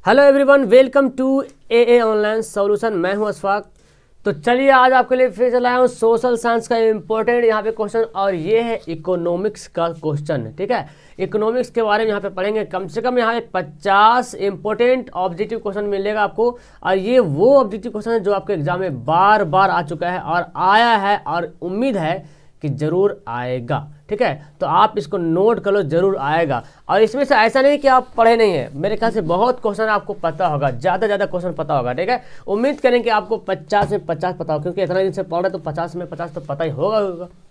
Hello everyone, welcome to a online solution. मैं हूं अशफाक। तो चलिए आज आपके लिए फिर से लाया हूं सोशल साइंस का इम्पोर्टेंट यहाँ पे क्वेश्चन, और ये है इकोनॉमिक्स का क्वेश्चन। ठीक है, इकोनॉमिक्स के बारे में यहाँ पे पढ़ेंगे। कम से कम यहाँ पे 50 इंपॉर्टेंट ऑब्जेक्टिव क्वेश्चन मिलेगा आपको, और ये वो ऑब्जेक्टिव क्वेश्चन है जो आपके एग्जाम में बार बार आ चुका है और आया है और उम्मीद है कि जरूर आएगा। ठीक है, तो आप इसको नोट कर लो, जरूर आएगा। और इसमें से ऐसा नहीं कि आप पढ़े नहीं है, मेरे ख्याल से बहुत क्वेश्चन आपको पता होगा, ज़्यादा क्वेश्चन पता होगा। ठीक है, उम्मीद करें कि आपको 50 में 50 पता हो, क्योंकि इतना दिन से पढ़ रहे तो 50 में 50 तो पता ही होगा।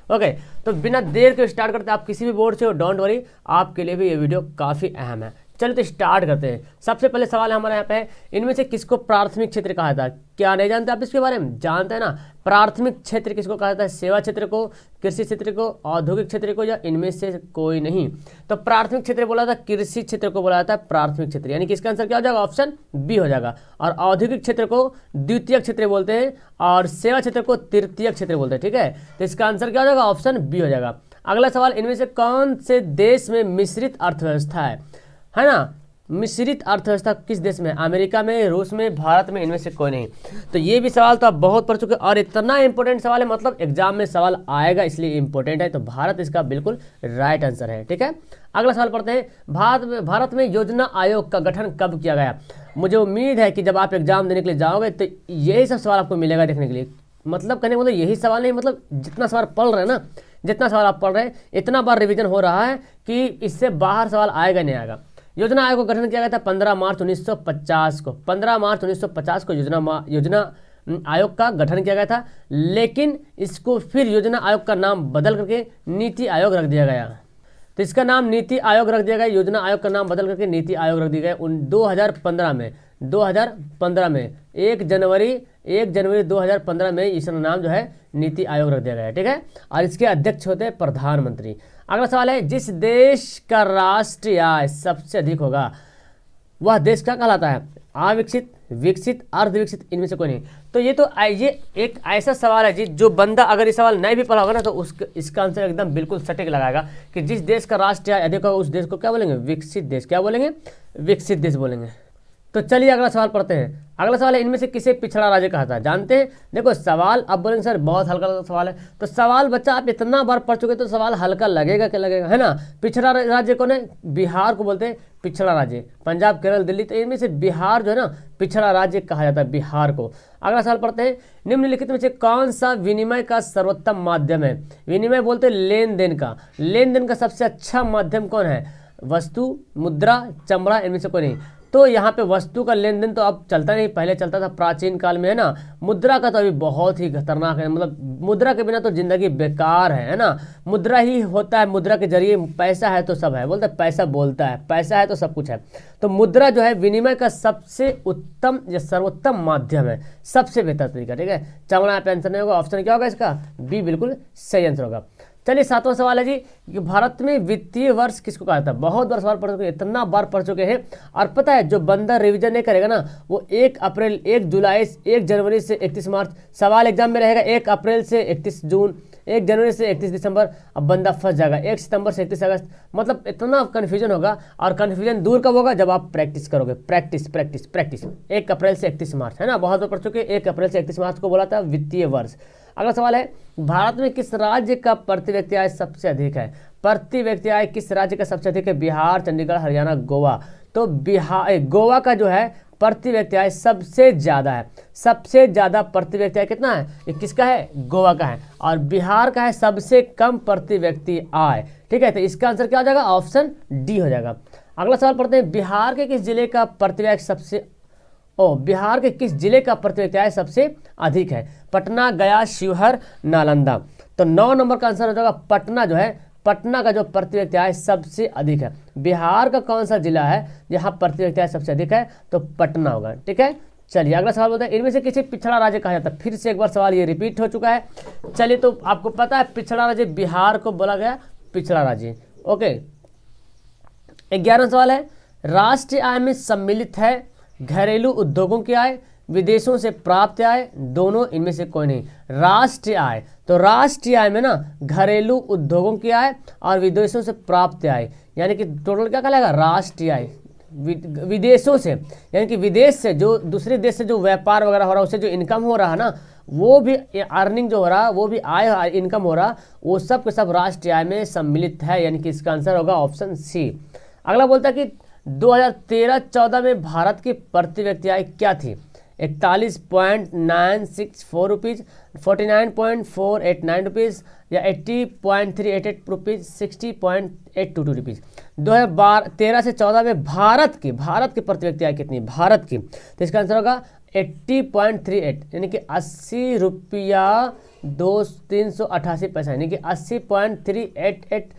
ओके, तो बिना देर के स्टार्ट करते हैं। आप किसी भी बोर्ड से हो, डोंट वरी, आपके लिए भी ये वीडियो काफ़ी अहम है। चलिए तो स्टार्ट करते हैं। सबसे पहले सवाल हमारे यहाँ पे है, इनमें से किसको प्राथमिक क्षेत्र कहा जाता है? क्या नहीं जानते आप इसके बारे में? जानते हैं ना, प्राथमिक क्षेत्र किसको कहा जाता है? सेवा क्षेत्र को, कृषि क्षेत्र को, औद्योगिक क्षेत्र को, या इनमें से कोई नहीं? तो प्राथमिक क्षेत्र बोला था, कृषि क्षेत्र को बोला जाता है प्राथमिक क्षेत्र, यानी कि इसका आंसर क्या हो जाएगा? ऑप्शन बी हो जाएगा। और औद्योगिक क्षेत्र को द्वितीयक क्षेत्र बोलते हैं, और सेवा क्षेत्र को तृतीयक क्षेत्र बोलते हैं। ठीक है, तो इसका आंसर क्या हो जाएगा? ऑप्शन बी हो जाएगा। अगला सवाल, इनमें से कौन से देश में मिश्रित अर्थव्यवस्था है ना? मिश्रित अर्थव्यवस्था किस देश में? अमेरिका में, रूस में, भारत में, इनमें से कोई नहीं। तो ये भी सवाल तो आप बहुत पढ़ चुके हैं, और इतना इंपॉर्टेंट सवाल है, मतलब एग्जाम में सवाल आएगा इसलिए इंपॉर्टेंट है। तो भारत इसका बिल्कुल राइट आंसर है। ठीक है, अगला सवाल पढ़ते हैं। भारत में योजना आयोग का गठन कब किया गया? मुझे उम्मीद है कि जब आप एग्जाम देने के लिए जाओगे तो यही सब सवाल आपको मिलेगा देखने के लिए। मतलब कहने का मतलब यही सवाल नहीं, मतलब जितना सवाल पढ़ रहे हैं ना, जितना सवाल आप पढ़ रहे हैं, इतना बार रिवीजन हो रहा है कि इससे बाहर सवाल आएगा नहीं आएगा। योजना आयोग का गठन किया गया था 15 मार्च 1950 को। 15 मार्च 1950 को योजना आयोग का गठन किया गया था, लेकिन इसको फिर योजना आयोग का नाम बदल करके नीति आयोग रख दिया गया। तो इसका नाम नीति आयोग रख दिया गया, योजना आयोग का नाम बदल करके नीति आयोग रख दिया गया 2015 में 1 जनवरी 2015 में इसका नाम जो है नीति आयोग रख दिया गया है। ठीक है, और इसके अध्यक्ष होते हैं प्रधानमंत्री। अगला सवाल है, जिस देश का राष्ट्रीय आय सबसे अधिक होगा वह देश क्या कहलाता है? अविकसित, विकसित, अर्धविकसित, इनमें से कोई नहीं। तो ये एक ऐसा सवाल है जी, जो बंदा अगर ये सवाल नहीं भी पढ़ा होगा ना, तो इसका आंसर एकदम बिल्कुल सटीक लगाएगा कि जिस देश का राष्ट्रीय आय अधिक होगा उस देश को क्या बोलेंगे? विकसित देश। क्या बोलेंगे? विकसित देश बोलेंगे। तो चलिए अगला सवाल पढ़ते हैं। अगला सवाल है, इनमें से किसे पिछड़ा राज्य कहा था? जानते हैं? देखो सवाल अब बोलेंगे सर बहुत हल्का सवाल है, तो सवाल बच्चा आप इतना बार पढ़ चुके तो सवाल हल्का लगेगा क्या लगेगा, है ना? पिछड़ा राज्य कौन है? बिहार को बोलते हैं पिछड़ा राज्य। पंजाब, केरल, दिल्ली, तो इनमें से बिहार जो है ना पिछड़ा राज्य कहा जाता है, बिहार को। अगला सवाल पढ़ते हैं, निम्नलिखित में से कौन सा विनिमय का सर्वोत्तम माध्यम है? विनिमय बोलते हैं लेन देन का। लेन देन का सबसे अच्छा माध्यम कौन है? वस्तु, मुद्रा, चमड़ा, इनमें से कोई नहीं। तो यहाँ पे वस्तु का लेन देन तो अब चलता नहीं, पहले चलता था प्राचीन काल में, है ना। मुद्रा का तो अभी बहुत ही खतरनाक है, मतलब मुद्रा के बिना तो जिंदगी बेकार है ना। मुद्रा ही होता है, मुद्रा के जरिए पैसा है तो सब है, बोलते पैसा बोलता है, पैसा है तो सब कुछ है। तो मुद्रा जो है विनिमय का सबसे उत्तम या सर्वोत्तम माध्यम है, सबसे बेहतर तरीका। ठीक है, चमड़ा पे आंसर नहीं होगा, ऑप्शन क्या होगा इसका? बी बिल्कुल सही आंसर होगा। चलिए 7वां सवाल है जी, कि भारत में वित्तीय वर्ष किसको कहा जाता है? बहुत बार सवाल पढ़ चुके हैं, इतना बार पढ़ चुके हैं, और पता है जो बंदा रिवीजन नहीं करेगा ना, वो 1 जनवरी से 31 मार्च सवाल एग्जाम में रहेगा, 1 अप्रैल से 31 जून, 1 जनवरी से 31 दिसंबर, अब बंदा फंस जाएगा 1 सितंबर से 31 अगस्त। मतलब इतना कन्फ्यूजन होगा, और कन्फ्यूजन दूर कब होगा? जब आप प्रैक्टिस करोगे। प्रैक्टिस 1 अप्रैल से 31 मार्च, है ना, बहुत बार पढ़ चुके हैं। 1 अप्रैल से 31 मार्च को बोला था वित्तीय वर्ष। अगला सवाल है, भारत में किस राज्य का प्रति व्यक्ति आय सबसे अधिक है? प्रति व्यक्ति आय किस राज्य का सबसे अधिक है? बिहार, चंडीगढ़, हरियाणा, गोवा। तो गोवा का जो है प्रति व्यक्ति आय सबसे ज्यादा है। सबसे ज्यादा प्रति व्यक्ति आय कितना है? ये किसका है? गोवा का है। और बिहार का है सबसे कम प्रति व्यक्ति आय। ठीक है, तो इसका आंसर क्या हो जाएगा? ऑप्शन डी हो जाएगा। अगला सवाल पढ़ते हैं, बिहार के किस जिले का प्रति व्यक्ति बिहार के किस जिले का प्रति व्यक्ति आय सबसे अधिक है? पटना, गया, शिवहर, नालंदा। तो 9 नंबर का आंसर हो जाएगा पटना। जो है पटना का जो प्रति व्यक्ति आय सबसे अधिक है। बिहार का कौन सा जिला है जहां प्रति व्यक्ति आय सबसे अधिक है? तो पटना होगा। ठीक है, चलिए अगला सवाल बोलते हैं, इनमें से किसे पिछड़ा राज्य कहा जाता है? फिर से एक बार सवाल ये रिपीट हो चुका है। चलिए, तो आपको पता है पिछड़ा राज्य बिहार को बोला गया पिछड़ा राज्य। ओके, 11वां सवाल है, राष्ट्रीय आय में सम्मिलित है घरेलू उद्योगों की आय, विदेशों से प्राप्त आय, दोनों, इनमें से कोई नहीं। राष्ट्रीय आय, तो राष्ट्रीय आय में ना घरेलू उद्योगों की आय और विदेशों से प्राप्त आय, यानी कि टोटल क्या कहलाएगा? राष्ट्रीय आय। विदेशों से, यानी कि विदेश से जो दूसरे देश से जो व्यापार वगैरह हो रहा है उससे जो इनकम हो रहा है ना, वो भी अर्निंग जो हो रहा, वो भी आय इनकम हो रहा, वो सब के सब राष्ट्रीय आय में सम्मिलित है, यानी कि इसका आंसर होगा ऑप्शन सी। अगला बोलता है कि 2013-14 में भारत की प्रति व्यक्ति आय क्या थी? 41.964 रुपीज़, 49.489 रुपीज़ या 80.388 रुपीज़, 60.822 रुपीज़। 2013 से 14 में भारत की प्रति व्यक्ति आय कितनी? भारत की, तो इसका आंसर होगा 80.38, यानी कि 80 रुपया 388 यानी कि 80.388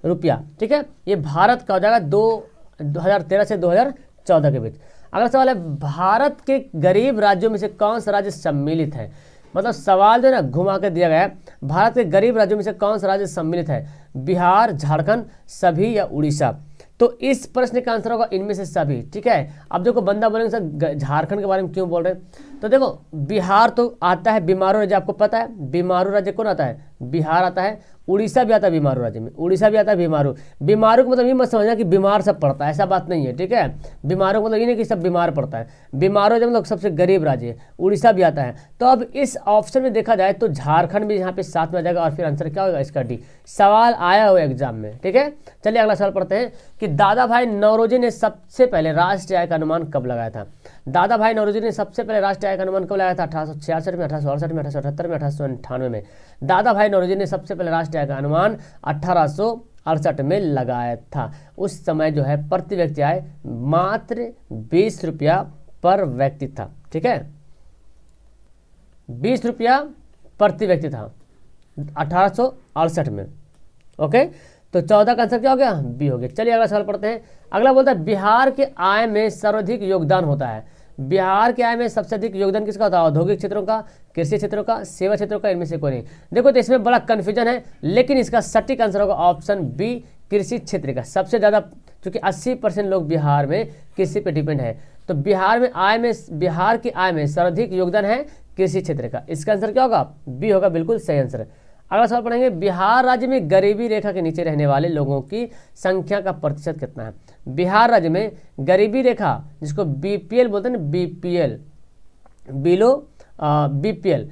रुपया। ठीक है, ये भारत का हो जाएगा 2013 से 2014 के बीच। अगला सवाल है, भारत के गरीब राज्यों में से कौन सा राज्य सम्मिलित है? मतलब सवाल जो है ना घुमा कर दिया गया है, भारत के गरीब राज्यों में से कौन सा राज्य सम्मिलित है? बिहार, झारखंड, सभी या उड़ीसा? तो इस प्रश्न का आंसर होगा इनमें से सभी। ठीक है, अब देखो बंदा बोलेंगे सर झारखंड के बारे में क्यों बोल रहे हैं, तो देखो बिहार तो आता है बीमारू राज्य, आपको पता है बीमारू राज्य कौन आता है? बिहार आता है, उड़ीसा भी आता है बीमारू राज्य में, उड़ीसा भी आता है बीमारू। बीमारू का मतलब ये मत समझना कि बीमार सब पड़ता है, ऐसा बात नहीं है। ठीक है, बीमारू का मतलब ये नहीं कि सब बीमार पड़ता है, बीमारू जब मतलब सबसे गरीब राज्य है, उड़ीसा भी आता है। तो अब इस ऑप्शन में देखा जाए तो झारखंड भी यहाँ पे साथ में आ जाएगा और फिर आंसर क्या होगा इसका? डी। सवाल आया हुआ एग्जाम में। ठीक है, चलिए अगला सवाल पढ़ते हैं कि दादा भाई नौरोजी ने सबसे पहले राष्ट्रीय आय का अनुमान कब लगाया था? दादा भाई नौरोजी ने सबसे पहले राष्ट्रीय आय का अनुमान कब लगाया था? 1866 में, 1868 में, 1878 में, 1898 में। दादा भाई नौरोजी ने सबसे पहले राष्ट्रीय आय का अनुमान 1868 में लगाया था। उस समय जो है प्रति व्यक्ति आय मात्र 20 रुपया पर व्यक्ति था। ठीक है, 20 रुपया प्रति व्यक्ति था 1868 में। ओके, तो 14 का आंसर क्या हो गया? बी हो गया। चलिए अगला सवाल पढ़ते हैं। अगला बोलता है बिहार के आय में सर्वाधिक योगदान होता है। बिहार के आय में सबसे अधिक योगदान किसका होता है? औद्योगिक क्षेत्रों का, कृषि क्षेत्रों का, सेवा क्षेत्रों का, इनमें से कोई नहीं। देखो तो इसमें बड़ा कंफ्यूजन है, लेकिन इसका सटीक आंसर होगा ऑप्शन बी, कृषि क्षेत्र का। सबसे ज़्यादा, क्योंकि 80% लोग बिहार में कृषि पे डिपेंड है, तो बिहार की आय में सर्वाधिक योगदान है कृषि क्षेत्र का। इसका आंसर क्या होगा? बी होगा, बिल्कुल सही आंसर। अगला सवाल पढ़ेंगे, बिहार राज्य में गरीबी रेखा के नीचे रहने वाले लोगों की संख्या का प्रतिशत कितना है? बिहार राज्य में गरीबी रेखा, जिसको बीपीएल बोलते हैं ना, बीपीएल, बिलो बीपीएल,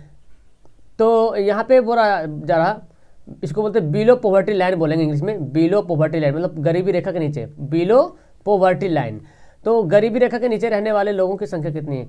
तो यहाँ पे बोला जा रहा, इसको बोलते हैं बिलो पॉवर्टी लाइन बोलेंगे इंग्लिश में, बिलो पॉवर्टी लाइन मतलब गरीबी रेखा के नीचे, बिलो पॉवर्टी लाइन। तो गरीबी रेखा के नीचे रहने वाले लोगों की संख्या कितनी है?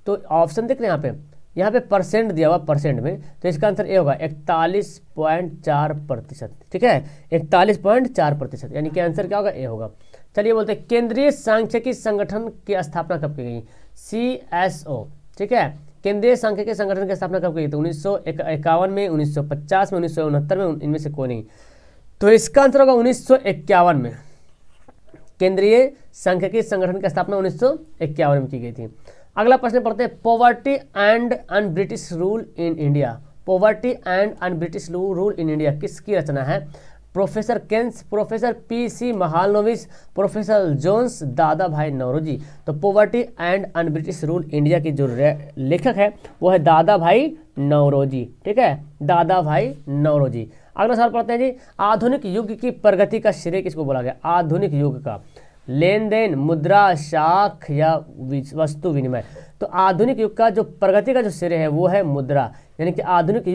तो ऑप्शन देख रहे हैं यहाँ पे परसेंट दिया हुआ परसेंट में, तो इसका आंसर ए होगा 41.4%। ठीक है, 41.4%, यानी कि आंसर क्या होगा? ए होगा। चलिए बोलते हैं केंद्रीय सांख्यिकी संगठन की स्थापना कब की गई? CSO। ठीक है, केंद्रीय सांख्यिकी संगठन की स्थापना कब की गई? तो 1951 में, 1950 में, 1969 में, इनमें से कोई नहीं। तो इसका आंसर होगा 1951 में। केंद्रीय सांख्यिकी संगठन की स्थापना 1951 में की गई थी। अगला प्रश्न पढ़ते हैं, poverty and un British rule in India. Poverty and un British rule in India किसकी रचना है? Professor Keynes, professor PC Mahalanobis, professor Jones, Dadabhai Naoroji. तो poverty and un British rule India की जो लेखक है वो है दादा भाई नौरोजी। ठीक है, दादा भाई नौरोजी। अगला सवाल पढ़ते हैं जी, आधुनिक युग की प्रगति का श्रेय किसको बोला गया? आधुनिक युग का लेन देन, मुद्रा, शाख या वस्तु विनिमय। तो आधुनिक युग का जो प्रगति का जो श्रेय है वो है मुद्रा, यानी कि आधुनिक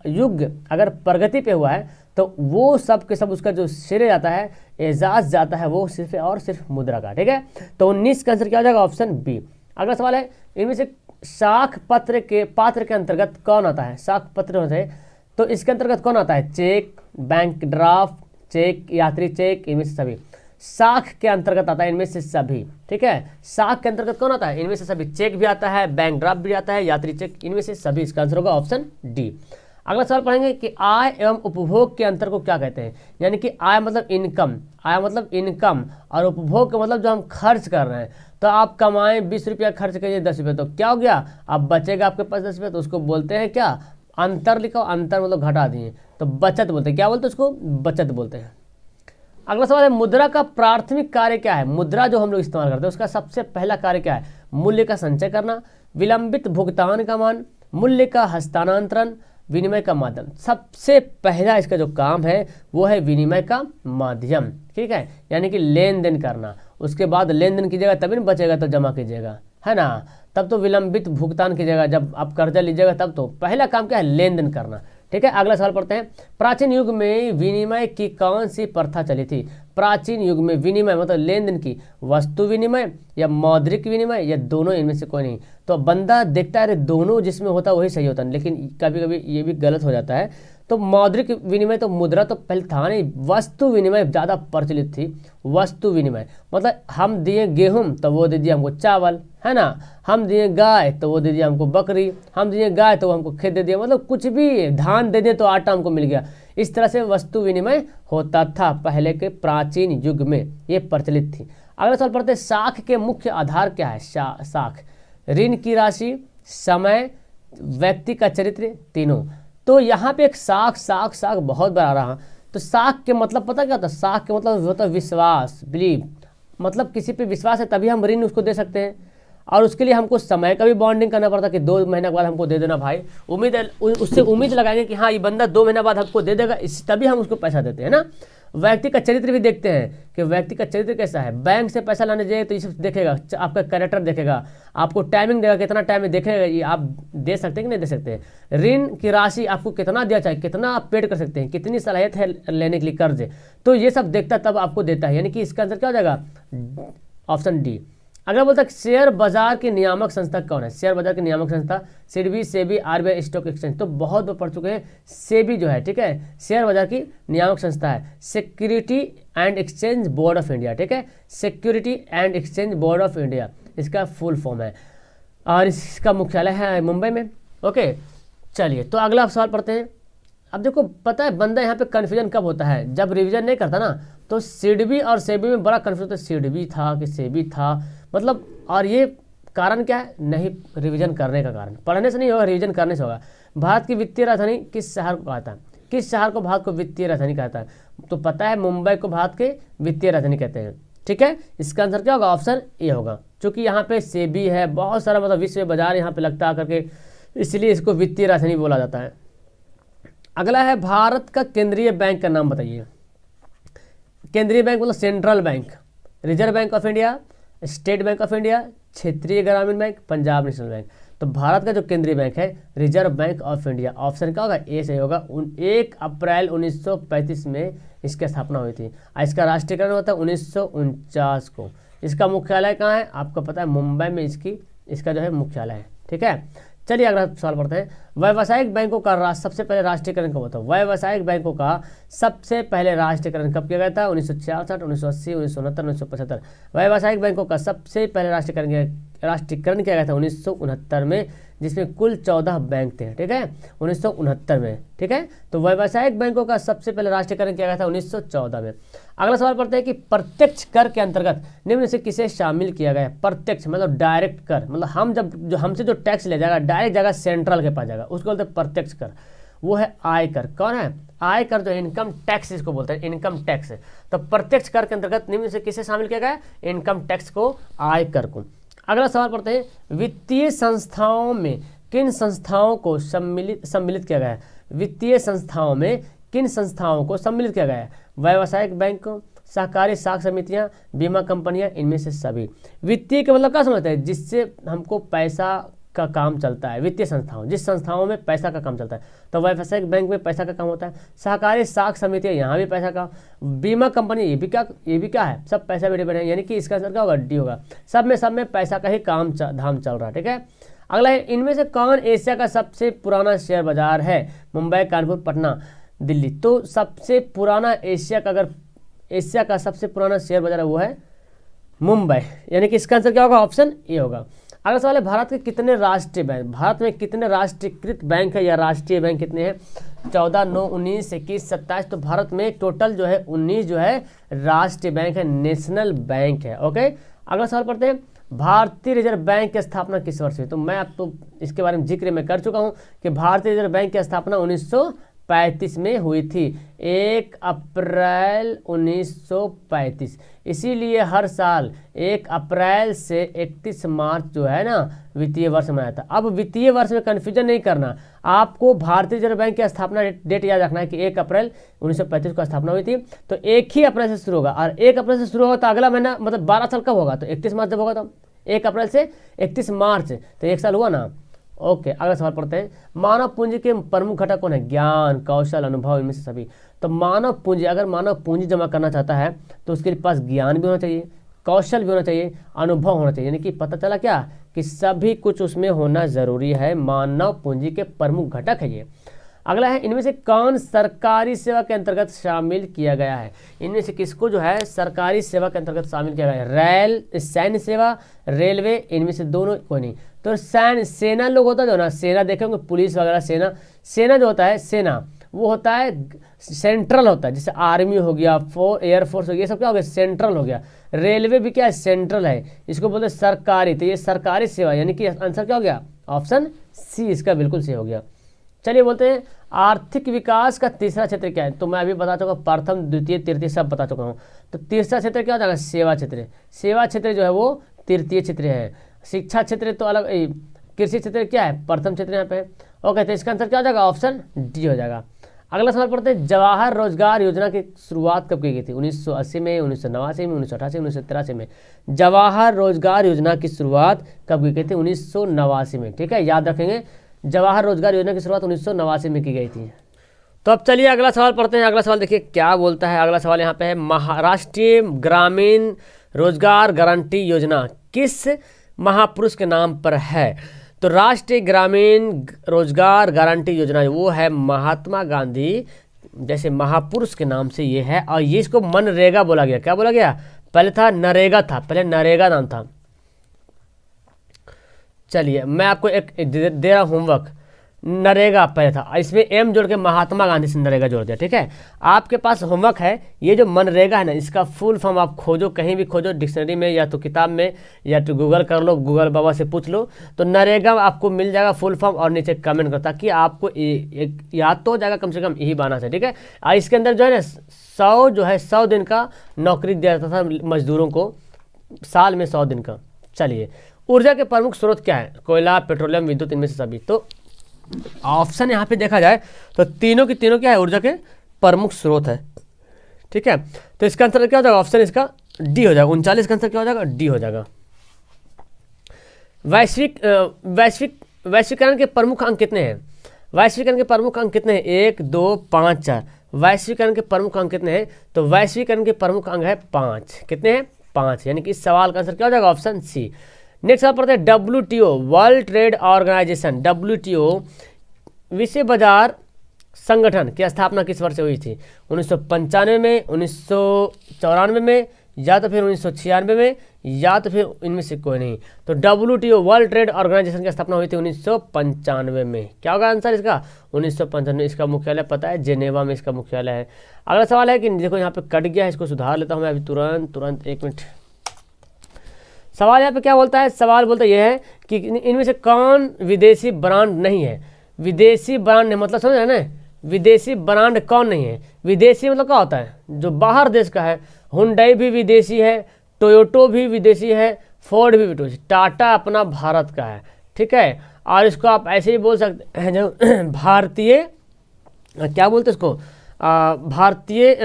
युग अगर प्रगति पे हुआ है तो वो सब के सब उसका जो श्रेय जाता है, एजाज जाता है, वो सिर्फ और सिर्फ मुद्रा का। ठीक है, तो 19 का आंसर क्या हो जाएगा? Option B. अगला सवाल है, इनमें से शाख पात्र के अंतर्गत कौन आता है? शाख पत्र होते हैं, तो इसके अंतर्गत कौन आता है? चेक, बैंक ड्राफ्ट, चेक, यात्री चेक, इनमें से सभी। शाख के अंतर्गत आता है इनमें से सभी। ठीक है, शाख के अंतर्गत कौन आता है? इनमें से सभी। चेक भी आता है, बैंक ड्राफ्ट भी आता है, यात्री चेक, इनमें से सभी। इसका आंसर होगा ऑप्शन डी। अगला सवाल पढ़ेंगे कि आय एवं उपभोग के अंतर को क्या कहते हैं? यानी कि आय मतलब इनकम, आय मतलब इनकम, और उपभोग का मतलब जो हम खर्च कर रहे हैं। तो आप कमाएं 20 रुपया, खर्च करिए 10 रुपये, तो क्या हो गया? अब बचेगा आपके पास 10 रुपये, तो उसको बोलते हैं क्या? अंतर। लिखो, अंतर मतलब घटा दिए, तो बचत बोलते हैं। क्या बोलते हैं उसको? बचत बोलते हैं। अगला सवाल है, मुद्रा का प्राथमिक कार्य क्या है? मुद्रा जो हम लोग इस्तेमाल करते हैं उसका सबसे पहला कार्य क्या है? मूल्य का संचय करना, विलंबित भुगतान का मान, मूल्य का हस्तांतरण, विनिमय का माध्यम। सबसे पहला इसका जो काम है वो है विनिमय का माध्यम। ठीक है, यानी कि लेन देन करना। उसके बाद लेन देन कीजिएगा तभी ना बचेगा तो जमा कीजिएगा, है ना। तब तो विलंबित भुगतान कीजिएगा, जब आप कर्जा लीजिएगा तब तो पहला काम क्या है, लेन देन करना। ठीक है, अगला सवाल पढ़ते हैं। प्राचीन युग में विनिमय की कौन सी प्रथा चली थी? प्राचीन युग में विनिमय मतलब लेन देन की, वस्तु विनिमय या मौद्रिक विनिमय या दोनों, इनमें से कोई नहीं। तो बंदा देखता है दोनों जिसमें होता है वही सही होता है, लेकिन कभी कभी ये भी गलत हो जाता है। तो मौद्रिक विनिमय तो मुद्रा तो पहले था नहीं, वस्तु विनिमय ज़्यादा प्रचलित थी। वस्तु विनिमय मतलब हम दिए गेहूं तो वो दे दिया हमको चावल, है ना। हम दिए गाय तो वो दे दिया हमको बकरी, हम दिए गाय तो वो हमको खेत दे दिया, मतलब कुछ भी, धान दे दिए तो आटा हमको मिल गया। इस तरह से वस्तु विनिमय होता था पहले के प्राचीन युग में, ये प्रचलित थी। अगला सवाल पढ़ते हैं, साख के मुख्य आधार क्या है? साख ऋण की राशि, समय, व्यक्ति का चरित्र, तीनों। तो यहाँ पे एक साख साख साख बहुत बार आ रहा। तो साख के मतलब पता क्या होता है? साख के मतलब होता है विश्वास, बिलीव, मतलब किसी पे विश्वास है तभी हम ऋण उसको दे सकते हैं। और उसके लिए हमको समय का भी बॉन्डिंग करना पड़ता है कि 2 महीने के बाद हमको दे देना भाई, उम्मीद है, उससे उम्मीद लगाएंगे कि हाँ ये बंदा 2 महीने बाद हमको दे देगा, इस तभी हम उसको पैसा देते हैं ना। व्यक्ति का चरित्र भी देखते हैं कि व्यक्ति का चरित्र कैसा है। बैंक से पैसा लाने जाइए तो ये सब देखेगा, आपका कैरेक्टर देखेगा, आपको टाइमिंग देगा, कितना टाइम में देखेगा ये आप दे सकते हैं कि नहीं दे सकते। ऋण की राशि आपको कितना दिया चाहिए, कितना आप पेड कर सकते हैं, कितनी सलाहियत है लेने के लिए कर्ज, तो ये सब देखता तब आपको देता है। यानी कि इसका आंसर क्या हो जाएगा? Option D. अगला बोलता है शेयर बाजार की नियामक संस्था कौन है? शेयर बाजार की नियामक संस्था SIDBI, SEBI, RBI, stock exchange. तो बहुत बार पढ़ चुके हैं, सेबी जो है, ठीक है, शेयर बाजार की नियामक संस्था है। Security and exchange board of India, ठीक है, security and exchange board of India इसका फुल फॉर्म है, और इसका मुख्यालय है मुंबई में। ओके, चलिए तो अगला सवाल पढ़ते हैं। अब देखो पता है बंदा यहाँ पे कन्फ्यूजन कब होता है, जब रिवीजन नहीं करता ना, तो सिडबी और सेबी में बड़ा कन्फ्यूजन होता है, सिडबी था कि सेबी था, मतलब। और ये कारण क्या है? नहीं रिवीजन करने का कारण, पढ़ने से नहीं होगा, रिवीजन करने से होगा। भारत की वित्तीय राजधानी किस शहर को कहता है? किस शहर को भारत को वित्तीय राजधानी कहता है? तो पता है मुंबई को भारत के वित्तीय राजधानी कहते हैं, ठीक है। इसका आंसर क्या होगा? ऑप्शन ए होगा, क्योंकि यहाँ पे सेबी है, बहुत सारा मतलब विश्व बाजार यहाँ पे लगता है करके, इसलिए इसको वित्तीय राजधानी बोला जाता है। अगला है भारत का केंद्रीय बैंक का नाम बताइए। केंद्रीय बैंक मतलब central bank, reserve bank of India, state bank of India, क्षेत्रीय ग्रामीण बैंक, पंजाब नेशनल बैंक। तो भारत का जो केंद्रीय बैंक है reserve bank of India, option क्या होगा? ए सही होगा। 1 अप्रैल 1935 में इसकी स्थापना हुई थी। इसका राष्ट्रीयकरण होता है 1949 को। इसका मुख्यालय कहाँ है? आपको पता है मुंबई में इसका जो है मुख्यालय है, ठीक है। चलिए अगला सवाल पढ़ते हैं। व्यावसायिक बैंकों का सबसे पहले राष्ट्रीयकरण कब होता है? व्यावसायिक बैंकों का सबसे पहले राष्ट्रीयकरण कब किया गया था? 1966, 1980, 1969, 1975। व्यावसायिक बैंकों का सबसे पहले राष्ट्रीयकरण किया गया था 1969 में, जिसमें कुल 14 बैंक थे, ठीक है, 1969 में, ठीक है। तो व्यावसायिक बैंकों का सबसे पहले राष्ट्रीयकरण किया गया था 1914 में। अगला सवाल पढ़ते हैं कि प्रत्यक्ष कर के अंतर्गत निम्न से किसे शामिल किया गया है? प्रत्यक्ष मतलब डायरेक्ट कर, मतलब हम जो हमसे जो टैक्स ले जाएगा डायरेक्ट जाएगा सेंट्रल के पास जाएगा, उसको बोलते हैं प्रत्यक्ष कर। वो है आयकर। कौन है? आयकर जो इनकम टैक्स इसको बोलते हैं, इनकम टैक्स। तो प्रत्यक्ष कर के अंतर्गत निम्न से किसे शामिल किया गया है? इनकम टैक्स को, आयकर को। अगला सवाल पढ़ते हैं, वित्तीय संस्थाओं में किन संस्थाओं को सम्मिलित किया गया है? वित्तीय संस्थाओं में किन संस्थाओं को सम्मिलित किया गया है? व्यावसायिक बैंक, सहकारी साख समितियां, बीमा कंपनियां, इनमें से सभी। वित्तीय के मतलब क्या समझते हैं? जिससे हमको पैसा का काम चलता है, वित्तीय संस्थाओं, जिस संस्थाओं में पैसा का काम चलता है। तो व्यावसायिक बैंक में पैसा का काम होता है, सहकारी साख समितियां, यहाँ भी पैसा का, बीमा कंपनी, ये भी क्या है? सब पैसा भी डिपेंड है, यानी कि इसका आंसर क्या होगा? डी होगा। सब में पैसा का ही काम धाम चल रहा है, ठीक है। अगला है, इनमें से कौन एशिया का सबसे पुराना शेयर बाजार है? मुंबई, कानपुर, पटना, दिल्ली। तो सबसे पुराना एशिया का सबसे पुराना शेयर बाजार है वो है मुंबई, यानी कि इसका आंसर क्या होगा? ऑप्शन ए होगा। अगला सवाल है, भारत के कितने राष्ट्रीय बैंक, भारत में कितने राष्ट्रीयकृत बैंक है या राष्ट्रीय बैंक कितने हैं? 14, 9, 19, 21, 27। तो भारत में टोटल जो है 19 जो है राष्ट्रीय बैंक है, नेशनल बैंक है। ओके, अगला सवाल पढ़ते हैं, भारतीय रिजर्व बैंक की स्थापना किस वर्ष हुई? तो मैं आपको इसके बारे में जिक्र में कर चुका हूँ कि भारतीय रिजर्व बैंक की स्थापना 1935 में हुई थी, 1 अप्रैल 1935। इसीलिए हर साल 1 अप्रैल से 31 मार्च जो है ना वित्तीय वर्ष मनाया था। अब वित्तीय वर्ष में कन्फ्यूजन नहीं करना, आपको भारतीय रिजर्व बैंक की स्थापना डेट याद रखना है कि 1 अप्रैल 1935 को स्थापना हुई थी। तो 1 ही अप्रैल से शुरू होगा, और 1 अप्रैल से शुरू होगा तो अगला महीना मतलब 12 साल कब होगा, तो 31 मार्च जब होगा तो 1 अप्रैल से 31 मार्च तो 1 साल हुआ ना। ओके, अगला सवाल पढ़ते हैं। मानव पूंजी के प्रमुख घटक कौन है? ज्ञान, कौशल, अनुभव, इनमें से सभी। तो मानव पूंजी, अगर मानव पूंजी जमा करना चाहता है तो उसके पास ज्ञान भी होना चाहिए, कौशल भी होना चाहिए, अनुभव होना चाहिए। यानी कि पता चला क्या कि सभी कुछ उसमें होना जरूरी है। मानव पूंजी के प्रमुख घटक है ये। अगला है, इनमें से कौन सरकारी सेवा के अंतर्गत शामिल किया गया है? इनमें से किसको जो है सरकारी सेवा के अंतर्गत शामिल किया गया है? रेल, सैन्य सेवा, रेलवे, इनमें से दोनों कोई नहीं। तो सेना लोग होता है जो ना, सेना देखेंगे पुलिस वगैरह, सेना जो होता है, सेना वो होता है सेंट्रल होता है, जैसे आर्मी हो गया, एयरफोर्स हो गया, ये सब क्या हो गया? सेंट्रल हो गया। रेलवे भी क्या है? सेंट्रल है, इसको बोलते हैं सरकारी। तो ये सरकारी सेवा, यानी कि आंसर क्या हो गया? ऑप्शन सी इसका बिल्कुल सही हो गया। चलिए बोलते हैं आर्थिक विकास का तीसरा क्षेत्र क्या है? तो मैं अभी बता चुका, प्रथम, द्वितीय, तृतीय सब बता चुका हूँ। तो तीसरा क्षेत्र क्या हो जाएगा? सेवा क्षेत्र। सेवा क्षेत्र जो है वो तृतीय क्षेत्र है। शिक्षा क्षेत्र तो अलग, कृषि क्षेत्र क्या है? प्रथम क्षेत्र यहाँ पे। ओके, तो इसका आंसर क्या हो जाएगा? ऑप्शन डी हो जाएगा। अगला सवाल पढ़ते हैं, जवाहर रोजगार योजना की शुरुआत कब की गई थी? 1980 में, 1989 में, 1988 में, 1983 में। जवाहर रोजगार योजना की शुरुआत कब की गई थी? 1989 में। ठीक है, याद रखेंगे, जवाहर रोजगार योजना की शुरुआत 1989 में की गई थी। तो अब चलिए अगला सवाल पढ़ते हैं। अगला सवाल देखिए क्या बोलता है। अगला सवाल यहाँ पे है, महाराष्ट्रीय ग्रामीण रोजगार गारंटी योजना किस महापुरुष के नाम पर है? तो राष्ट्रीय ग्रामीण रोजगार गारंटी योजना वो है महात्मा गांधी जैसे महापुरुष के नाम से ये है, और ये इसको मनरेगा बोला गया। क्या बोला गया? पहले था नरेगा, था पहले नरेगा नाम था। चलिए मैं आपको एक दे रहा होमवर्क, नरेगा पहले था, इसमें एम जोड़ के महात्मा गांधी से नरेगा जोड़ दिया। ठीक है, आपके पास होमवर्क है, ये जो मनरेगा है ना, इसका फुल फॉर्म आप खोजो, कहीं भी खोजो, डिक्शनरी में या तो किताब में या तो गूगल कर लो, गूगल बाबा से पूछ लो, तो नरेगा आपको मिल जाएगा फुल फॉर्म, और नीचे कमेंट करो ताकि आपको याद तो हो जाएगा कम से कम यही बाना से। ठीक है, इसके अंदर जो है ना 100 दिन का नौकरी दिया जाता था मजदूरों को, साल में 100 दिन का। चलिए, ऊर्जा के प्रमुख स्रोत क्या है? कोयला, पेट्रोलियम, विद्युत, इनमें से सभी। तो ऑप्शन यहाँ पे देखा जाए तो तीनों की तीनों क्या है? ऊर्जा के प्रमुख स्रोत है। ठीक है, तो इसका आंसर क्या हो जाएगा? ऑप्शन इसका डी हो जाएगा। 39 का आंसर क्या हो जाएगा? डी हो जाएगा। वैश्वीकरण के प्रमुख अंक कितने हैं? वैश्वीकरण के प्रमुख अंक कितने हैं? 1, 2, 5, 4। वैश्वीकरण के प्रमुख अंक कितने हैं? तो वैश्वीकरण के प्रमुख अंक है 5। कितने हैं? 5। यानी कि इस सवाल का आंसर क्या हो जाएगा? Option C. नेक्स्ट सवाल पढ़ते हैं, WTO world trade organisation, WTO विश्व बाजार संगठन की स्थापना किस वर्ष से हुई थी? 1995 में, 1994 में, या तो फिर 1996 में, या तो फिर इनमें से कोई नहीं। तो WTO वर्ल्ड ट्रेड ऑर्गेनाइजेशन की स्थापना हुई थी 1995 में। क्या होगा आंसर इसका? 1995। इसका मुख्यालय पता है, जेनेवा में इसका मुख्यालय है। अगला सवाल है कि देखो यहाँ पे कट गया है, इसको सुधार लेता हूँ मैं अभी तुरंत 1 मिनट। सवाल यहाँ पे क्या बोलता है? सवाल बोलता यह है कि इनमें से कौन विदेशी ब्रांड नहीं है? विदेशी ब्रांड नहीं मतलब समझ रहे ना, विदेशी ब्रांड कौन नहीं है? विदेशी मतलब क्या होता है? जो बाहर देश का है। हुंडई भी विदेशी है, टोयोटो भी विदेशी है, फोर्ड भी विदेशी, टाटा अपना भारत का है। ठीक है, और इसको आप ऐसे ही बोल सकते हैं जो भारतीय, क्या बोलते हैं इसको? भारतीय।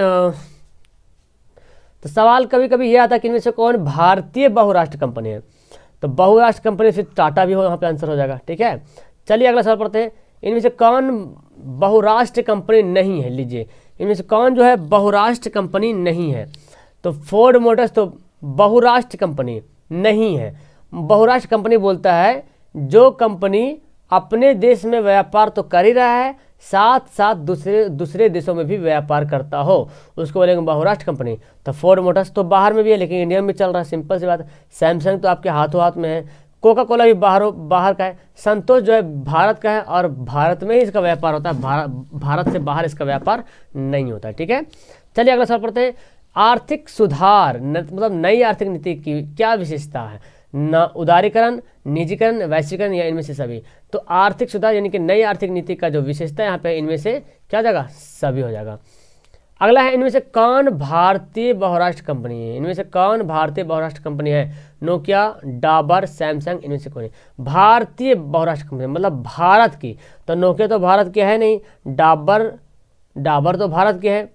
तो सवाल कभी कभी ये आता है कि इनमें से कौन भारतीय बहुराष्ट्र कंपनी है? तो बहुराष्ट्र कंपनी फिर टाटा भी हो, यहाँ पे आंसर हो जाएगा। ठीक है, चलिए अगला सवाल पढ़ते हैं, इनमें से कौन बहुराष्ट्र कंपनी नहीं है? लीजिए, इनमें से कौन जो है बहुराष्ट्र कंपनी नहीं है? तो फोर्ड मोटर्स तो बहुराष्ट्र कंपनी नहीं है। बहुराष्ट्र कंपनी बोलता है जो कंपनी अपने देश में व्यापार तो कर ही रहा है, साथ साथ दूसरे देशों में भी व्यापार करता हो, उसको बोलेंगे बहुराष्ट्र कंपनी। तो फोर्ड मोटर्स तो बाहर में भी है लेकिन इंडिया में चल रहा है, सिंपल सी बात है। सैमसंग तो आपके हाथों हाथ में है। कोका कोला भी बाहर का है। संतोष जो है भारत का है और भारत में ही इसका व्यापार होता है, भारत से बाहर इसका व्यापार नहीं होता। ठीक है, चलिए अगला सवाल पढ़ते हैं, आर्थिक सुधार मतलब नई आर्थिक नीति की क्या विशेषता है? न उदारीकरण, निजीकरण, वैश्वीकरण या इनमें से सभी। तो आर्थिक सुधार यानी कि नई आर्थिक नीति का जो विशेषता है यहाँ पे इनमें से क्या हो जाएगा, सभी हो जाएगा। अगला है, इनमें से कौन भारतीय बहुराष्ट्र कंपनी है, इनमें से कौन भारतीय बहुराष्ट्र कंपनी है, नोकिया, डाबर, सैमसंग, इनमें से कौन है भारतीय बहुराष्ट्र कंपनी, मतलब भारत की। तो नोकिया तो भारत की है नहीं, डाबर तो भारत की है,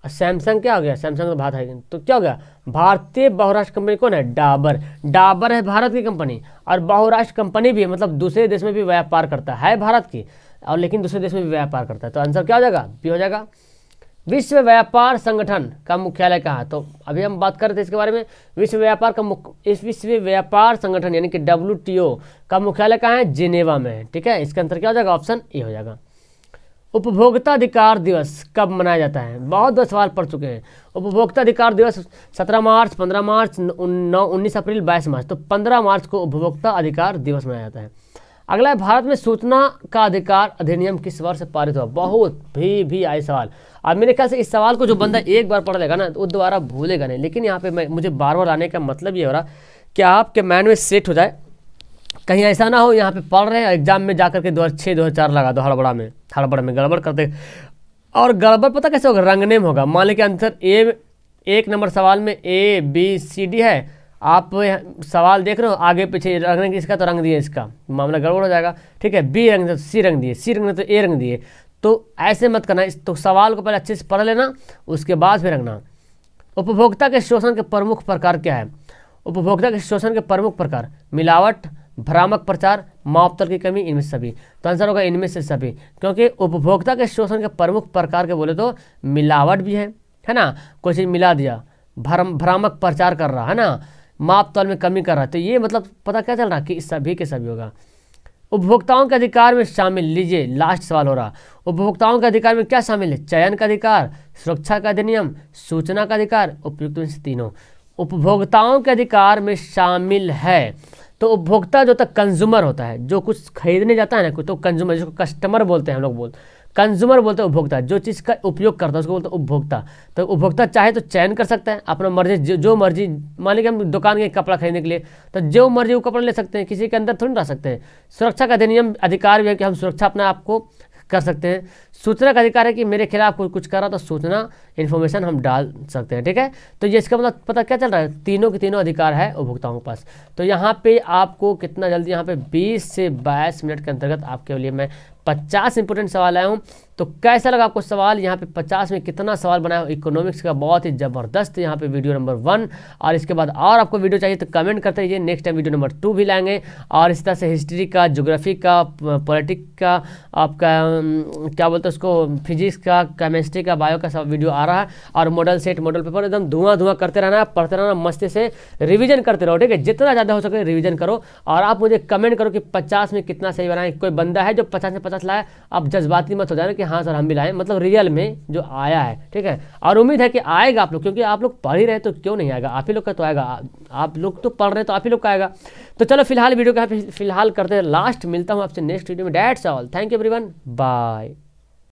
सैमसंग क्या हो गया, सैमसंग तो भारत है, तो क्या हो गया भारतीय बहुराष्ट्र कंपनी कौन है, डाबर है भारत की कंपनी, और बहुराष्ट्र कंपनी भी है, मतलब दूसरे देश में भी व्यापार करता है भारत की, और लेकिन दूसरे देश में भी व्यापार करता है। तो आंसर क्या हो जाएगा, बी हो जाएगा। विश्व व्यापार संगठन का मुख्यालय कहाँ है, तो अभी हम बात कर रहे थे इसके बारे में। विश्व व्यापार संगठन यानी कि WTO का मुख्यालय कहाँ है, जिनेवा में है, ठीक है। इसका आंसर क्या हो जाएगा, ऑप्शन ए हो जाएगा। उपभोक्ता अधिकार दिवस कब मनाया जाता है, बहुत दो सवाल पढ़ चुके हैं। उपभोक्ता अधिकार दिवस 17 मार्च, 15 मार्च, 19 अप्रैल, 22 मार्च, तो 15 मार्च को उपभोक्ता अधिकार दिवस मनाया जाता है। अगला है, भारत में सूचना का अधिकार अधिनियम किस वर्ष पारित हुआ, बहुत भी आए सवाल। अब मेरे ख्याल से इस सवाल को जो बंदा एक बार पढ़ लेगा ना वो दोबारा भूलेगा नहीं, लेकिन यहाँ पे मुझे बार बार आने का मतलब ये हो रहा कि आपके माइंड में सेट हो जाए, कहीं ऐसा ना हो यहाँ पे पढ़ रहे हैं एग्जाम में जाकर के 2006 2004 लगा दो, हड़बड़ा में गड़बड़ करते। और गड़बड़ पता कैसे होगा, रंगने में होगा। मान लीजिए आंसर एक नंबर सवाल में ABCD है, आप सवाल देख रहे हो आगे पीछे रंगने की, इसका तो रंग दिए, इसका मामला गड़बड़ हो जाएगा, ठीक है। B रंग तो C रंग दिए, C रंग तो A रंग दिए, तो ऐसे मत करना। तो सवाल को पहले अच्छे से पढ़ लेना, उसके बाद फिर रंगना। उपभोक्ता के शोषण के प्रमुख प्रकार क्या है, उपभोक्ता के शोषण के प्रमुख प्रकार, मिलावट, भ्रामक प्रचार, मापतल की कमी, इनमें से सभी। तो आंसर होगा इनमें से सभी, क्योंकि उपभोक्ता के शोषण के प्रमुख प्रकार के बोले तो मिलावट भी है ना, कोई चीज़ मिला दिया, भ्रामक प्रचार कर रहा है ना, मापतल में कमी कर रहा है, तो ये मतलब पता क्या चल रहा है कि सभी के सभी होगा। उपभोक्ताओं के अधिकार में शामिल, लीजिए लास्ट सवाल हो रहा, उपभोक्ताओं के अधिकार में क्या शामिल है, चयन का अधिकार, सुरक्षा का अधिनियम, सूचना का अधिकार, उपयुक्त में से तीनों। उपभोक्ताओं के अधिकार में शामिल है, तो उपभोक्ता जो तक कंज्यूमर होता है, जो कुछ खरीदने जाता है ना, तो कंज्यूमर, जिसको कस्टमर बोलते हैं हम लोग, कंज्यूमर बोलते हैं उपभोक्ता, जो चीज़ का उपयोग करता है उसको बोलते हैं उपभोक्ता। तो उपभोक्ता चाहे तो चयन कर सकता है अपना मर्जी, जो मर्जी, मान लीजिए हम दुकान के कपड़ा खरीदने के लिए, तो जो मर्जी वो कपड़ा ले सकते हैं, किसी के अंदर थोड़ी रह सकते हैं। सुरक्षा का अधिनियम अधिकार भी है कि हम सुरक्षा अपने आप को कर सकते हैं। सूचना का अधिकार है कि मेरे खिलाफ कोई कुछ कर रहा तो सूचना इन्फॉर्मेशन हम डाल सकते हैं, ठीक है। तो ये इसका मतलब पता क्या चल रहा है, तीनों के तीनों अधिकार है उपभोक्ताओं के पास। तो यहाँ पे आपको कितना जल्दी, यहाँ पे 20 से 22 मिनट के अंतर्गत आपके लिए मैं 50 इंपोर्टेंट सवाल आया हूँ। तो कैसा लगा आपको सवाल, यहाँ पे 50 में कितना सवाल बनाया इकोनॉमिक्स का, बहुत ही ज़बरदस्त यहाँ पे वीडियो नंबर 1। और इसके बाद और आपको वीडियो चाहिए तो कमेंट करते रहिए, नेक्स्ट टाइम वीडियो नंबर 2 भी लाएंगे। और इस तरह से हिस्ट्री का, ज्योग्राफी का, पॉलिटिक्स का, आपका क्या बोलते हैं उसको, फिजिक्स का, केमिस्ट्री का, बायो का सब वीडियो आ रहा है। और मॉडल सेट, मॉडल पेपर एकदम धुआं करते रहना, पढ़ते रहना, मस्ती से रिवीजन करते रहो, ठीक है। जितना ज़्यादा हो सके रिवीजन करो। और आप मुझे कमेंट करो कि 50 में कितना सही बनाए। कोई बंदा है जो 50 में 50 लाया, आप जज्बाती मत हो जाना कि हाँ सर हम भी लाएं, मतलब रियल में जो आया है, ठीक है। और उम्मीद है कि आएगा आप लोग, क्योंकि आप लोग पढ़ ही रहे तो क्यों नहीं आएगा, आप ही लोग का तो आएगा, आप लोग तो पढ़ रहे तो आप ही लोग का आएगा। तो चलो फिलहाल वीडियो का फिलहाल करते हैं लास्ट, मिलता हूँ आपसे नेक्स्ट वीडियो में। That's all, thank you everyone, bye.